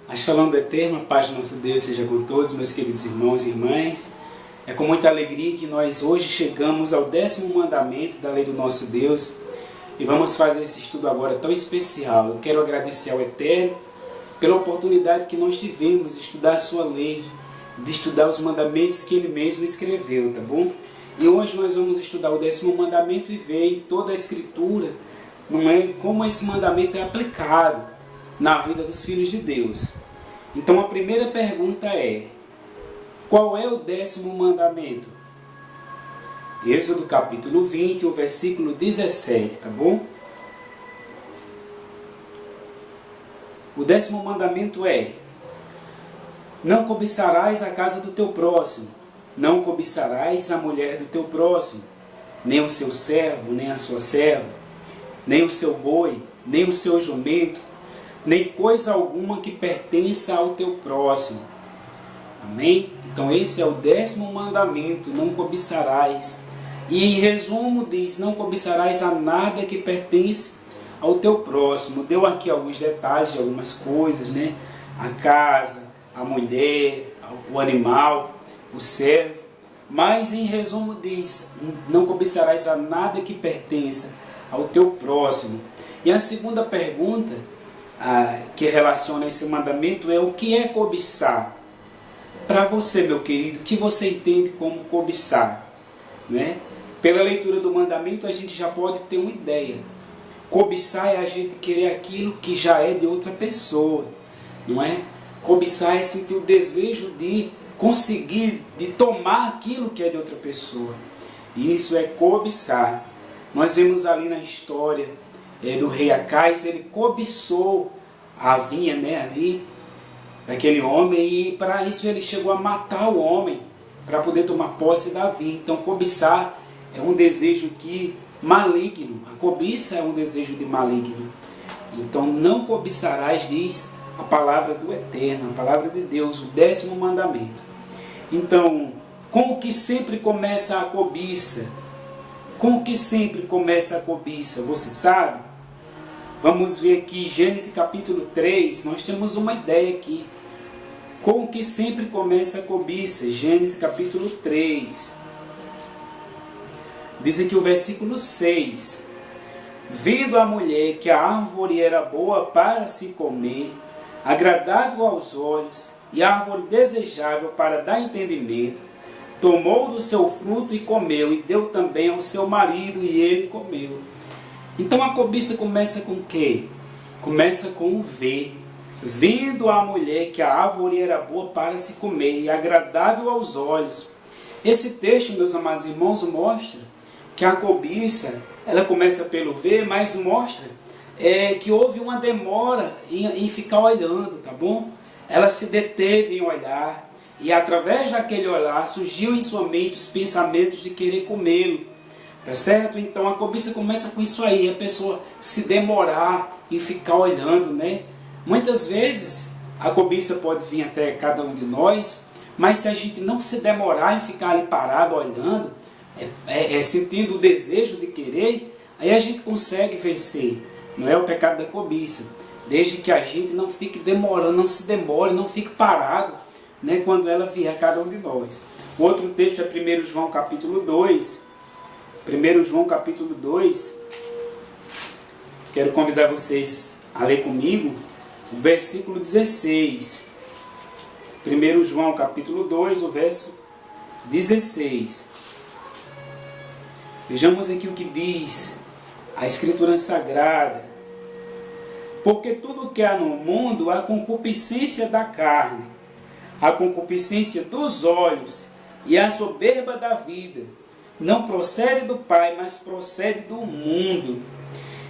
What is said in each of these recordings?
A Shalom do Eterno, a paz do nosso Deus seja com todos, meus queridos irmãos e irmãs. É com muita alegria que nós hoje chegamos ao 10º mandamento da lei do nosso Deus e vamos fazer esse estudo agora tão especial. Eu quero agradecer ao Eterno pela oportunidade que nós tivemos de estudar a sua lei, de estudar os mandamentos que Ele mesmo escreveu, tá bom? E hoje nós vamos estudar o 10º mandamento e ver em toda a Escritura, não é, como esse mandamento é aplicado na vida dos filhos de Deus. Então a primeira pergunta é: qual é o 10º mandamento? Êxodo capítulo 20, o versículo 17, tá bom? O 10º mandamento é: não cobiçarás a casa do teu próximo, não cobiçarás a mulher do teu próximo, nem o seu servo, nem a sua serva, nem o seu boi, nem o seu jumento, nem coisa alguma que pertença ao teu próximo. Amém? Então esse é o 10º mandamento, não cobiçarás. E em resumo diz, não cobiçarás a nada que pertence ao teu próximo. Deu aqui alguns detalhes de algumas coisas, né? A casa, a mulher, o animal, o servo. Mas em resumo diz, não cobiçarás a nada que pertença ao teu próximo. E a segunda pergunta que relaciona esse mandamento é: o que é cobiçar? Para você, meu querido, o que você entende como cobiçar? Né? Pela leitura do mandamento a gente já pode ter uma ideia. Cobiçar é a gente querer aquilo que já é de outra pessoa, não é? Cobiçar é sentir o desejo de conseguir, de tomar aquilo que é de outra pessoa. E isso é cobiçar. Nós vemos ali na história do rei Acais, ele cobiçou a vinha, né, ali daquele homem, e para isso ele chegou a matar o homem para poder tomar posse da vinha. Então cobiçar é um desejo maligno. A cobiça é um desejo de maligno. Então não cobiçarás, diz a palavra do Eterno, a palavra de Deus, o 10º mandamento. Então, com o que sempre começa a cobiça? Com o que sempre começa a cobiça? Você sabe? Vamos ver aqui Gênesis capítulo 3, nós temos uma ideia aqui. Com o que sempre começa a cobiça? Gênesis capítulo 3. Diz aqui o versículo 6. Vendo a mulher que a árvore era boa para se comer, agradável aos olhos, e árvore desejável para dar entendimento, tomou do seu fruto e comeu, e deu também ao seu marido, e ele comeu. Então a cobiça começa com o quê? Começa com o ver. Vendo a mulher que a árvore era boa para se comer e agradável aos olhos. Esse texto, meus amados irmãos, mostra que a cobiça, ela começa pelo ver, mas mostra que houve uma demora em ficar olhando, tá bom? Ela se deteve em olhar, e através daquele olhar surgiu em sua mente os pensamentos de querer comê-lo. Tá certo? Então a cobiça começa com isso aí, a pessoa se demorar em ficar olhando, né? Muitas vezes a cobiça pode vir até cada um de nós, mas se a gente não se demorar em ficar ali parado olhando, sentindo o desejo de querer, aí a gente consegue vencer. Não é o pecado da cobiça, desde que a gente não fique demorando, não se demore, não fique parado, né, quando ela vier a cada um de nós. O outro texto é 1 João capítulo 2. 1 João capítulo 2, quero convidar vocês a ler comigo o versículo 16. 1 João capítulo 2, o verso 16. Vejamos aqui o que diz a Escritura Sagrada. Porque tudo que há no mundo, a concupiscência da carne, a concupiscência dos olhos e a soberba da vida, não procede do Pai, mas procede do mundo.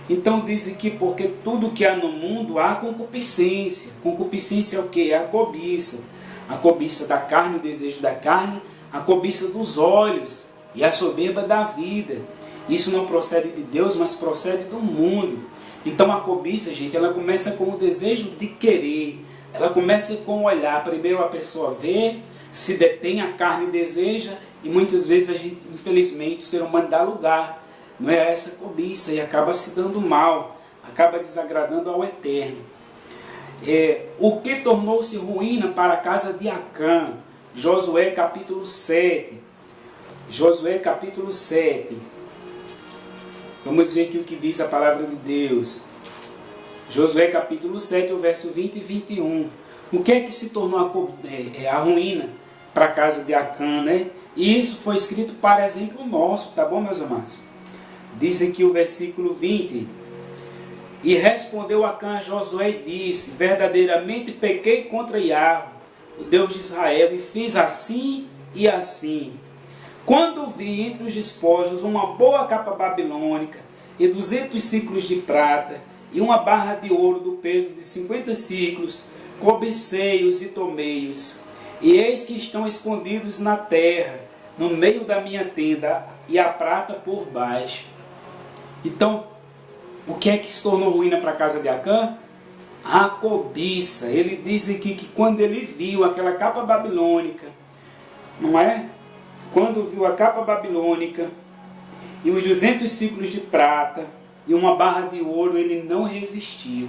Então diz aqui, porque tudo que há no mundo há concupiscência. Concupiscência é o que? É a cobiça. A cobiça da carne, o desejo da carne, a cobiça dos olhos e a soberba da vida. Isso não procede de Deus, mas procede do mundo. Então a cobiça, gente, ela começa com o desejo de querer. Ela começa com o olhar. Primeiro a pessoa vê, se detém, a carne deseja, e muitas vezes a gente, infelizmente, o ser humano dá lugar, não é, essa cobiça, e acaba se dando mal, acaba desagradando ao Eterno. O que tornou-se ruína para a casa de Acã? Josué capítulo 7. Josué capítulo 7. Vamos ver aqui o que diz a palavra de Deus. Josué capítulo 7, o verso 20 e 21. O que é que se tornou a ruína para a casa de Acã, né? E isso foi escrito para exemplo nosso, tá bom, meus amados? Diz aqui o versículo 20. E respondeu Acã a Josué e disse: verdadeiramente pequei contra Yahvé, o Deus de Israel, e fiz assim e assim. Quando vi entre os despojos uma boa capa babilônica e 200 ciclos de prata e uma barra de ouro do peso de 50 ciclos, cobicei-os e tomei-os. E eis que estão escondidos na terra, no meio da minha tenda, e a prata por baixo. Então, o que é que se tornou ruína para a casa de Acã? A cobiça. Ele diz aqui que quando ele viu aquela capa babilônica, não é? Quando viu a capa babilônica e os 200 ciclos de prata e uma barra de ouro, ele não resistiu.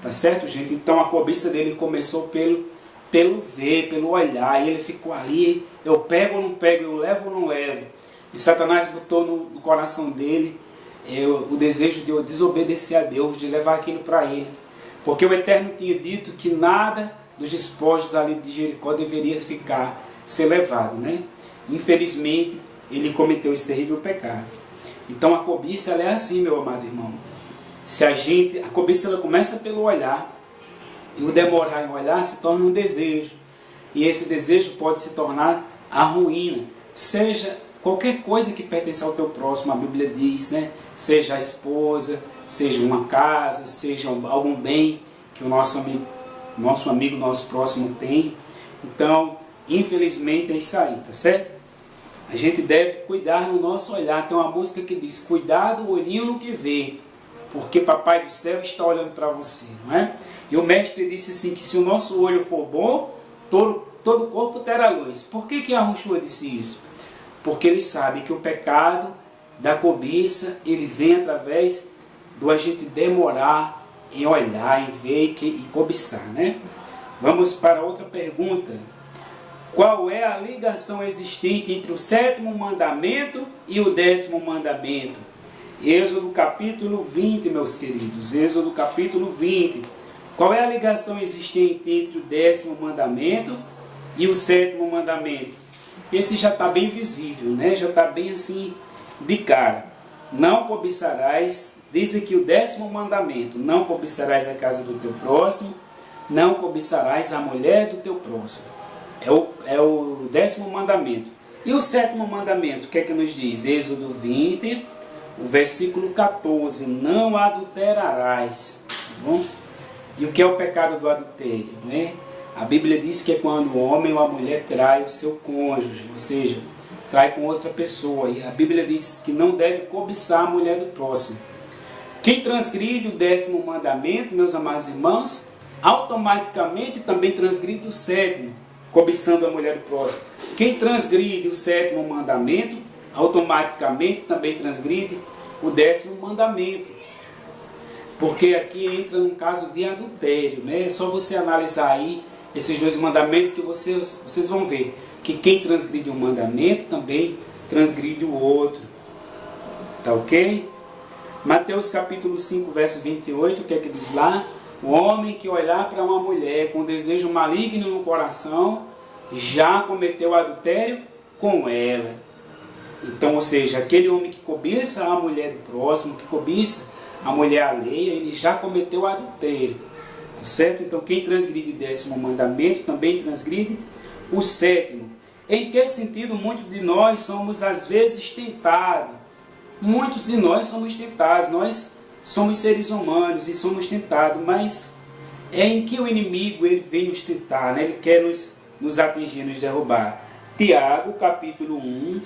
Tá certo, gente? Então a cobiça dele começou pelo ver, pelo olhar. E ele ficou ali, eu pego ou não pego, eu levo ou não levo. E Satanás botou no coração dele o desejo de desobedecer a Deus, de levar aquilo para ele. Porque o Eterno tinha dito que nada dos despojos ali de Jericó deveria ser levado, né? Infelizmente, ele cometeu esse terrível pecado. Então a cobiça ela é assim, meu amado irmão. A cobiça ela começa pelo olhar, e o demorar em olhar se torna um desejo. E esse desejo pode se tornar a ruína. Seja qualquer coisa que pertence ao teu próximo, a Bíblia diz, né? Seja a esposa, seja uma casa, seja algum bem que o nosso amigo, nosso próximo tem. Então, infelizmente é isso aí, tá certo? A gente deve cuidar no nosso olhar. Tem uma música que diz: cuidado o olhinho no que vê, porque Papai do Céu está olhando para você, não é? E o mestre disse assim, que se o nosso olho for bom, todo o corpo terá luz. Por que Yahushua disse isso? Porque ele sabe que o pecado da cobiça, ele vem através do a gente demorar em olhar, em ver e cobiçar, né? Vamos para outra pergunta. Qual é a ligação existente entre o 7º mandamento e o 10º mandamento? Êxodo capítulo 20, meus queridos. Êxodo capítulo 20. Qual é a ligação existente entre o 10º mandamento e o 7º mandamento? Esse já está bem visível, né? Já está bem assim de cara. Não cobiçarás, diz aqui o 10º mandamento: não cobiçarás a casa do teu próximo, não cobiçarás a mulher do teu próximo. É o 10º mandamento. E o 7º mandamento, o que é que nos diz? Êxodo 20, o versículo 14: não adulterarás. Tá bom? E o que é o pecado do adultério, né? A Bíblia diz que é quando o homem ou a mulher trai o seu cônjuge, ou seja, trai com outra pessoa. E a Bíblia diz que não deve cobiçar a mulher do próximo. Quem transgride o 10º mandamento, meus amados irmãos, automaticamente também transgride o 7º, cobiçando a mulher do próximo. Quem transgride o 7º mandamento, automaticamente também transgride o 10º mandamento. Porque aqui entra num caso de adultério, né? É só você analisar aí esses dois mandamentos que vocês vão ver que quem transgride um mandamento também transgride o outro. Tá ok? Mateus capítulo 5, verso 28, o que é que diz lá? O homem que olhar para uma mulher com desejo maligno no coração já cometeu adultério com ela. Então, ou seja, aquele homem que cobiça a mulher do próximo, que cobiça a mulher alheia, ele já cometeu adultério. Tá certo? Então, quem transgride o 10º mandamento também transgride o 7º. Em que sentido muitos de nós somos às vezes tentados? Muitos de nós somos tentados. Nós somos seres humanos e somos tentados. Mas é em que o inimigo ele vem nos tentar, né? Ele quer nos atingir, nos derrubar. Tiago capítulo 1.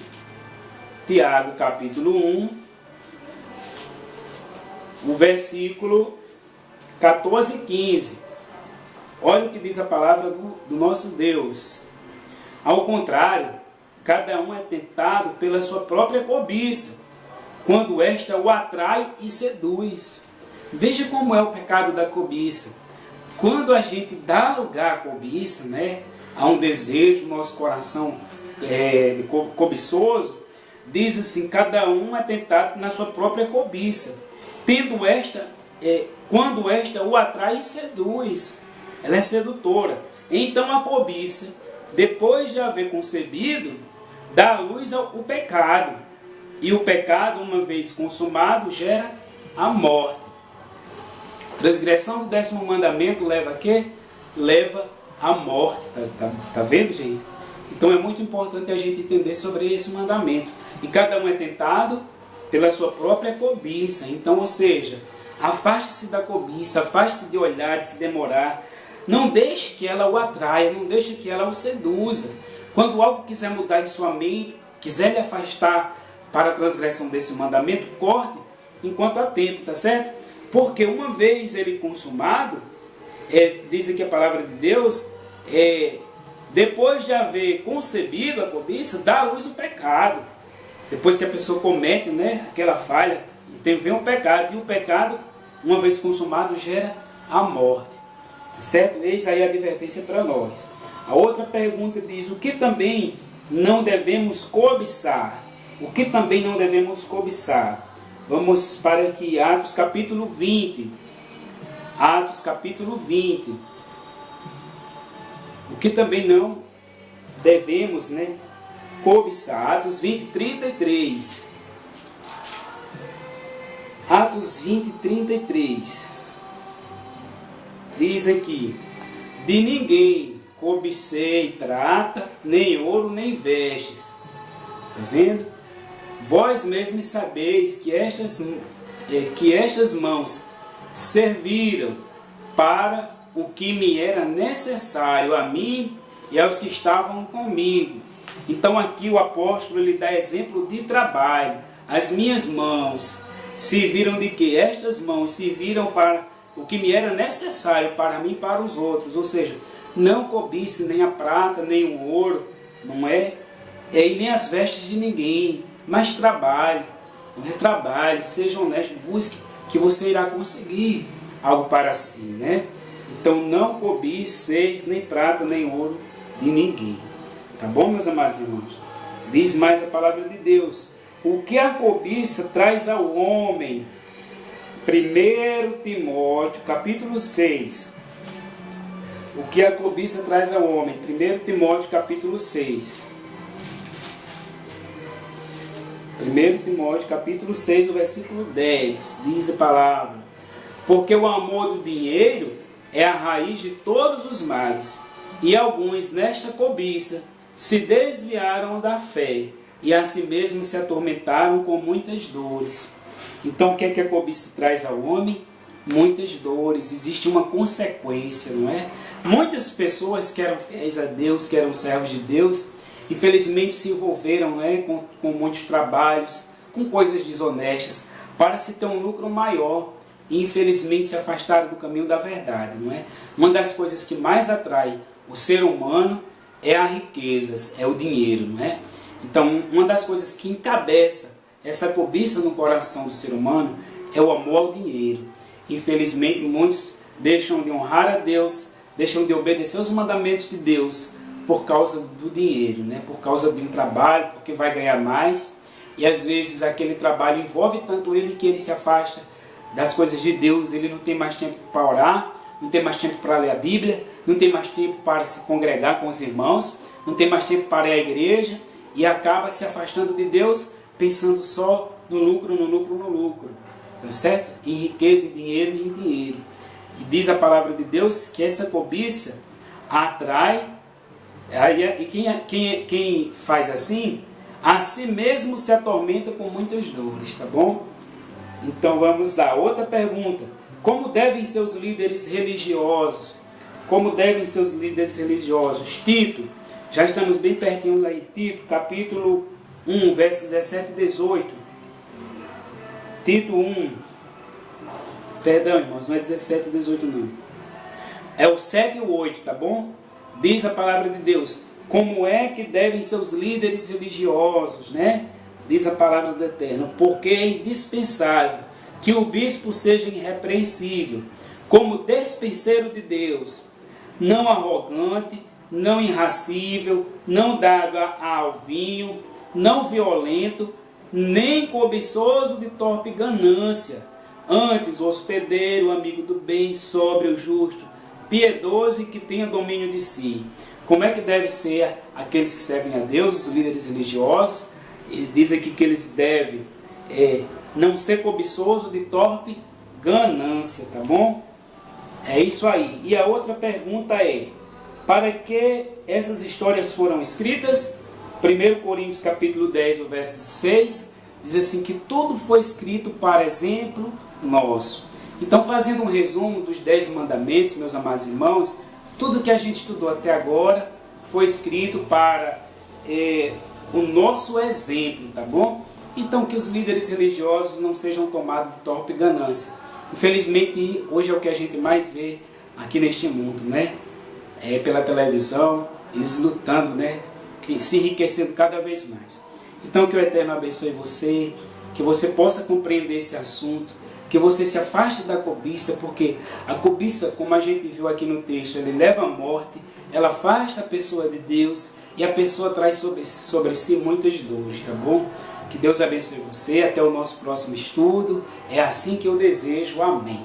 Tiago capítulo 1. O versículo 14 e 15. Olha o que diz a palavra do nosso Deus. Ao contrário, cada um é tentado pela sua própria cobiça, quando esta o atrai e seduz. Veja como é o pecado da cobiça. quando a gente dá lugar à cobiça, né, a um desejo no nosso coração cobiçoso, diz assim, cada um é tentado na sua própria cobiça, tendo esta, quando esta o atrai e seduz, ela é sedutora. Então a cobiça, depois de haver concebido, dá à luz o pecado, e o pecado, uma vez consumado, gera a morte. Transgressão do 10º mandamento leva a quê? Leva à morte. Tá vendo, gente? Então é muito importante a gente entender sobre esse mandamento. E cada um é tentado pela sua própria cobiça. Então, ou seja, afaste-se da cobiça, afaste-se de olhar, de se demorar. Não deixe que ela o atraia, não deixe que ela o seduza. Quando algo quiser mudar em sua mente, quiser lhe afastar para a transgressão desse mandamento, corte enquanto há tempo, tá certo? Porque uma vez ele consumado, diz aqui a palavra de Deus, depois de haver concebido a cobiça, dá à luz o pecado. Depois que a pessoa comete, né, aquela falha, vem um pecado. E o pecado, uma vez consumado, gera a morte. Tá certo? Eis aí a advertência para nós. A outra pergunta diz, o que também não devemos cobiçar? O que também não devemos cobiçar? Vamos para aqui, Atos capítulo 20. Atos capítulo 20. O que também não devemos, né, cobiçar? Atos 20, 33. Atos 20, 33. Diz aqui, de ninguém cobicei prata, nem ouro, nem vestes. Está vendo? Vós mesmos sabeis que estas mãos serviram para o que me era necessário, a mim e aos que estavam comigo. Então aqui o apóstolo ele dá exemplo de trabalho. As minhas mãos serviram de quê? Estas mãos serviram para o que me era necessário para mim e para os outros. Ou seja, não cobice nem a prata, nem o ouro, não é? E nem as vestes de ninguém. Mas trabalhe, seja honesto, busque que você irá conseguir algo para si, né? Então não cobiceis nem prata nem ouro de ninguém. Tá bom, meus amados irmãos? Diz mais a palavra de Deus. O que a cobiça traz ao homem? 1 Timóteo, capítulo 6. O que a cobiça traz ao homem? 1 Timóteo, capítulo 6. 1 Timóteo, capítulo 6, o versículo 10, diz a palavra: porque o amor do dinheiro é a raiz de todos os males, e alguns nesta cobiça se desviaram da fé, e a si mesmos se atormentaram com muitas dores. Então o que é que a cobiça traz ao homem? Muitas dores, existe uma consequência, não é? Muitas pessoas que eram fiéis a Deus, que eram servos de Deus, infelizmente se envolveram, né, com muitos trabalhos, com coisas desonestas, para se ter um lucro maior, e infelizmente se afastaram do caminho da verdade, não é? Uma das coisas que mais atrai o ser humano é a riqueza, é o dinheiro, não é? Então, uma das coisas que encabeça essa cobiça no coração do ser humano é o amor ao dinheiro. Infelizmente, muitos deixam de honrar a Deus, deixam de obedecer os mandamentos de Deus, por causa do dinheiro, né? Por causa de um trabalho, porque vai ganhar mais. E às vezes aquele trabalho envolve tanto ele que ele se afasta das coisas de Deus. Ele não tem mais tempo para orar, não tem mais tempo para ler a Bíblia, não tem mais tempo para se congregar com os irmãos, não tem mais tempo para ir à igreja e acaba se afastando de Deus, pensando só no lucro, no lucro, no lucro. Tá certo? Em riqueza, em dinheiro e em dinheiro. E diz a palavra de Deus que essa cobiça atrai. E quem faz assim, a si mesmo se atormenta com muitas dores, tá bom? Então vamos lá, outra pergunta. Como devem ser os líderes religiosos? Como devem ser os líderes religiosos? Tito, já estamos bem pertinho aí, Tito, capítulo 1, versos 17 e 18. Tito 1, perdão irmãos, não é 17 e 18 não. É o 7 e o 8, tá bom? Diz a palavra de Deus, como é que devem ser os líderes religiosos, né? Diz a palavra do Eterno, porque é indispensável que o bispo seja irrepreensível, como despenseiro de Deus, não arrogante, não irascível, não dado ao vinho, não violento, nem cobiçoso de torpe ganância, antes hospedeiro, amigo do bem, sóbrio, justo, piedoso e que tenha domínio de si. Como é que deve ser aqueles que servem a Deus, os líderes religiosos? E diz aqui que eles devem não ser cobiçoso de torpe ganância, tá bom? É isso aí. E a outra pergunta é: para que essas histórias foram escritas? 1 Coríntios capítulo 10, o verso 6, diz assim que tudo foi escrito para exemplo nosso. Então, fazendo um resumo dos 10 mandamentos, meus amados irmãos, tudo que a gente estudou até agora foi escrito para o nosso exemplo, tá bom? Então, que os líderes religiosos não sejam tomados de torpe ganância. Infelizmente, hoje é o que a gente mais vê aqui neste mundo, né? Pela televisão, eles lutando, né? Se enriquecendo cada vez mais. Então, que o Eterno abençoe você, que você possa compreender esse assunto, que você se afaste da cobiça, porque a cobiça, como a gente viu aqui no texto, ele leva à morte, ela afasta a pessoa de Deus e a pessoa traz sobre si muitas dores, tá bom? Que Deus abençoe você, até o nosso próximo estudo, é assim que eu desejo, amém.